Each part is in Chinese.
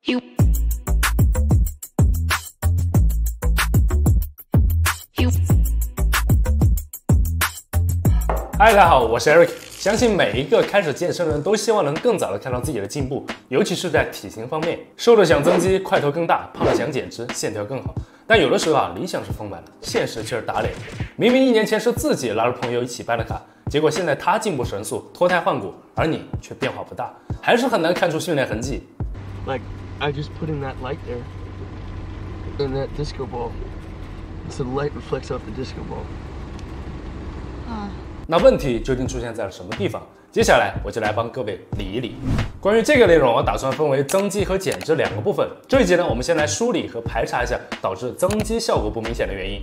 You you 嗨，大家好，我是 Eric。相信每一个开始健身的人都希望能更早的看到自己的进步，尤其是在体型方面，瘦的想增肌，块头更大；胖的想减脂，线条更好。但有的时候啊，理想是丰满的，现实却是打脸。明明1年前是自己拉着朋友一起办的卡，结果現在他進步神速，脱胎換骨，而你卻變化不大，還是很難看出訓練痕跡。Like, I just put in that light there, in that disco ball, so the light reflects off the disco ball. 那问題究竟出現在了什麼地方？接下來我就來幫各位理一理。關於這個內容，我打算分為增肌和減脂2個部分。這一集呢，我們先來梳理和排查一下導致增肌效果不明顯的原因。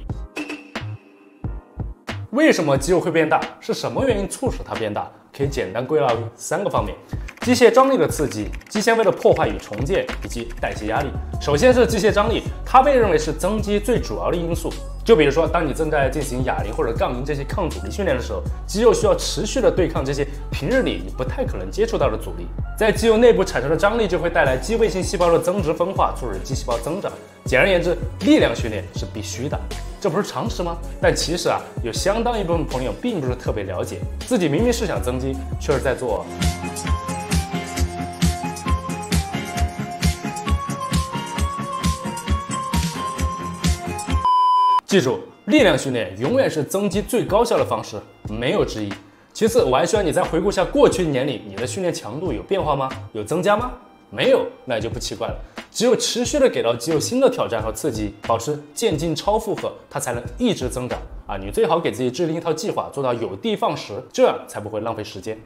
為什麼肌肉會變大？是什麼原因促使它變大？可以簡單歸納為3個方面：機械張力的刺激、肌纖維的破壞與重建，以及代謝壓力。首先是機械張力，它被認為是增肌最主要的因素。就比如說，當你正在進行啞鈴或者槓鈴這些抗阻力訓練的時候，肌肉需要持續的對抗這些平日裡你不太可能接觸到的阻力，在肌肉內部產生的張力就會帶來肌衛性細胞的增殖分化，促使肌細胞增長。簡而言之，力量訓練是必須的。這不是常識嗎？但其實啊，有相當一部分朋友並不是特別了解，自己明明是想增肌，卻是在做記住，力量訓練永遠是增肌最高效的方式，沒有之一。其次，我還需要你再回顧下過去1年裡你的訓練強度有變化嗎？有增加嗎？沒有，那也就不奇怪了。只有持續的給到肌肉新的挑戰和刺激，保持漸進超負荷，它才能一直增長啊！你最好給自己制定一套計劃，做到有的放矢，這樣才不會浪費時間。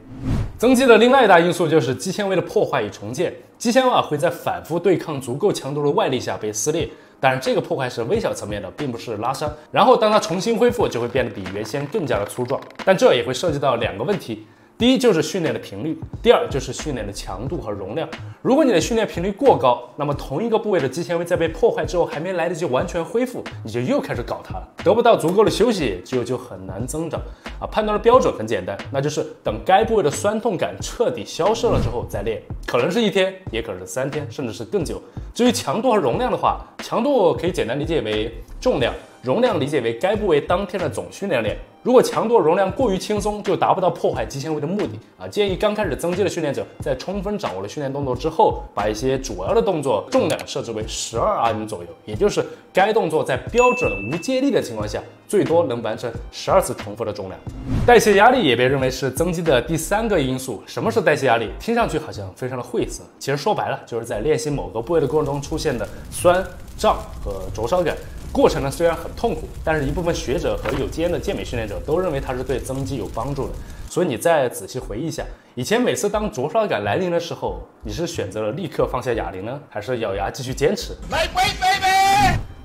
增肌的另外一大因素就是肌纖維的破壞與重建。肌纖維啊會在反覆對抗足夠強度的外力下被撕裂，當然這個破壞是微小層面的，並不是拉傷。然後當它重新恢復，就會變得比原先更加的粗壯。但這也會涉及到2個問題。第一就是訓練的頻率，第二就是訓練的強度和容量。如果你的訓練頻率過高，那麼同一個部位的肌纖維在被破壞之後，還沒來得及完全恢復，你就又開始搞它了，得不到足夠的休息，肌肉就很難增長啊。判斷的標準很簡單，那就是等該部位的酸痛感徹底消失了之後再練，可能是1天，也可能是3天，甚至是更久。至於強度和容量的話，強度可以簡單理解為重量，容量理解為該部位當天的總訓練量。如果強度容量過於輕鬆，就達不到破壞肌纖維的目的啊。建議剛開始增肌的訓練者，在充分掌握了訓練動作之後，把一些主要的動作重量設置為12 RM 左右，也就是該動作在標準無借力的情況下，最多能完成12次重複的重量。代謝壓力也被認為是增肌的第3個因素。什麼是代謝壓力？聽上去好像非常的晦澀，其實說白了，就是在練習某個部位的過程中出現的酸、脹和灼燒感。過程呢雖然很痛苦，但是一部分學者和有經驗的健美訓練者都認為它是對增肌有幫助的。所以你再仔細回憶一下，以前每次當灼燒感來臨的時候，你是選擇了立刻放下啞鈴呢，還是咬牙繼續堅持？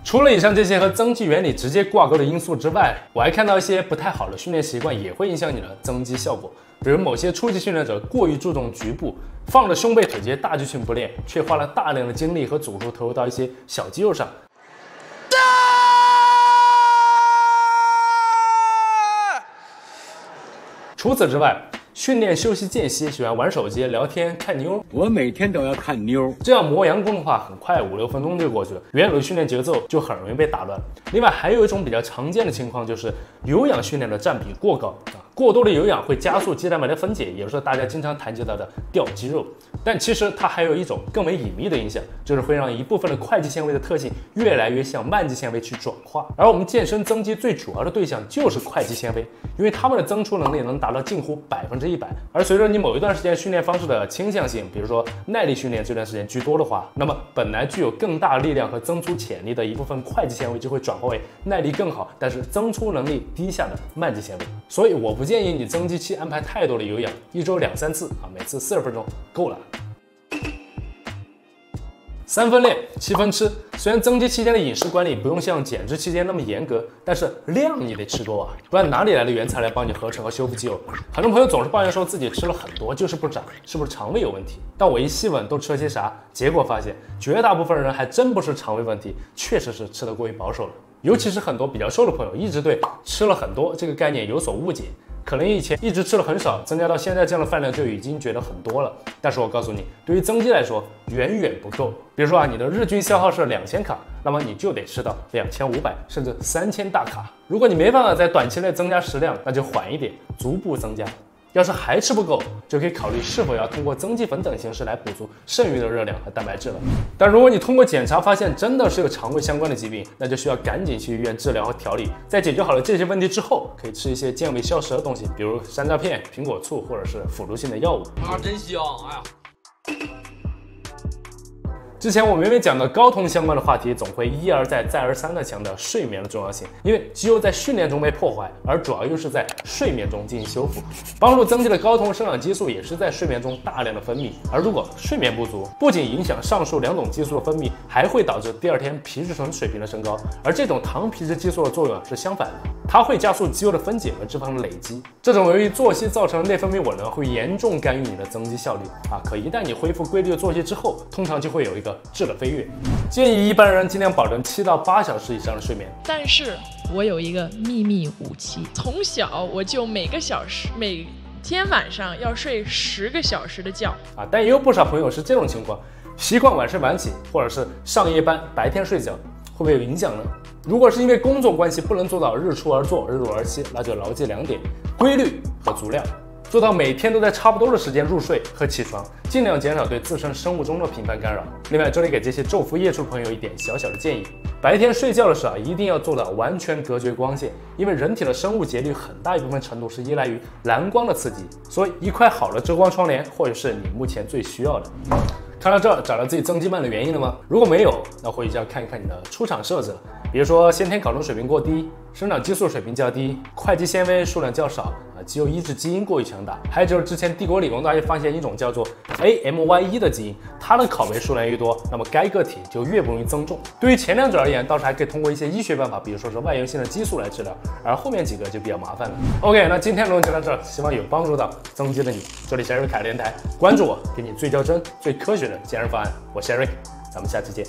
除了以上這些和增肌原理直接掛鈎的因素之外，我還看到一些不太好的訓練習慣也會影響你的增肌效果。比如某些初級訓練者過於注重局部，放着胸背腿肌大肌群不練，卻花了大量的精力和組數投入到一些小肌肉上。除此之外，訓練休息間隙喜歡玩手機、聊天、看妞。我每天都要看妞，這樣磨洋工的話，很快5-6分鐘就過去了，原有的訓練節奏就很容易被打亂。另外，還有一種比較常見的情況就是有氧訓練的佔比過高啊，過多的有氧會加速肌蛋白的分解，也就是大家經常談及到的掉肌肉。但其實它還有一種更為隱秘的影響，就是會讓一部分的快肌纖維的特性越來越向慢肌纖維去轉化。而我們健身增肌最主要的對象就是快肌纖維，因為它們的增出能力能達到近乎100%。而隨着你某一段時間訓練方式的傾向性，比如說耐力訓練這段時間居多的話，那麼本來具有更大力量和增出潛力的一部分快肌纖維就會轉化為耐力更好，但是增出能力低下的慢肌纖維。所以我不建議你增肌期安排太多的有氧，1周2-3次啊，每次40分鐘夠了。3分練7分吃，雖然增肌期間的飲食管理不用像減脂期間那麼嚴格，但是量你得吃多啊，不然哪裡來的原材料幫你合成和修復肌肉？很多朋友總是抱怨說自己吃了很多就是不長，是不是腸胃有問題？但我一細問都吃了些啥，結果發現絕大部分人還真不是腸胃問題，確實是吃得過於保守了。尤其是很多比较瘦的朋友，一直对吃了很多这个概念有所误解。可能以前一直吃了很少，增加到现在这样的饭量就已经觉得很多了。但是我告诉你，对于增肌来说，远远不够。比如说你的日均消耗是2000卡，那么你就得吃到2500甚至3000大卡。如果你没办法在短期内增加食量，那就缓一点，逐步增加。要是还吃不够，就可以考虑是否要通过增肌粉等形式来补足剩余的热量和蛋白质了。但如果你通过检查发现真的是有肠胃相关的疾病，那就需要赶紧去医院治疗和调理。在解决好了这些问题之后，可以吃一些健胃消食的东西，比如山楂片、苹果醋或者是辅助性的药物。真香！哎呀。之前我每每讲的睾酮相关的话题，总会一而再再而三的强调睡眠的重要性，因为肌肉在训练中被破坏，而主要又是在睡眠中进行修复。帮助增肌的睾酮生长激素也是在睡眠中大量的分泌，而如果睡眠不足，不仅影响上述两种激素的分泌，还会导致第二天皮质醇水平的升高。而这种糖皮质激素的作用是相反的，它会加速肌肉的分解和脂肪的累积。这种由于作息造成的内分泌紊乱会严重干预你的增肌效率可一旦你恢复规律的作息之后，通常就会有一个质的飞跃。建议一般人尽量保证7到8小时以上的睡眠。但是我有一个秘密武器，从小我就每天晚上要睡10个小时的觉但也有不少朋友是这种情况，习惯晚睡晚起，或者是上夜班白天睡觉，会不会有影响呢？如果是因为工作关系不能做到日出而作日落而息，那就牢记2点：规律和足量。做到每天都在差不多的时间入睡和起床，尽量减少对自身生物钟的频繁干扰。另外，这里给这些昼伏夜出的朋友一点小小的建议：白天睡觉的时候一定要做到完全隔绝光线，因为人体的生物节律很大一部分程度是依赖于蓝光的刺激，所以一块好的遮光窗帘或许是你目前最需要的。看到这儿，找到自己增肌慢的原因了吗？如果没有，那或许就要看一看你的出厂设置了。比如说先天睾酮水平过低，生长激素水平较低，会肌纤维数量较少，肌肉抑制基因过于强大，还有就是之前帝国理工大学发现一种叫做 AMY1 的基因，它的拷贝数量越多，那么该个体就越不容易增重。对于前两者而言，倒是还可以通过一些医学办法，比如说是外源性的激素来治疗，而后面几个就比较麻烦了。OK， 那今天的论就到这儿，希望有帮助到增肌的你。这里是 Eric 凯电台，关注我，给你最较真、最科学的健身方案。我是 Eric，咱们下期见。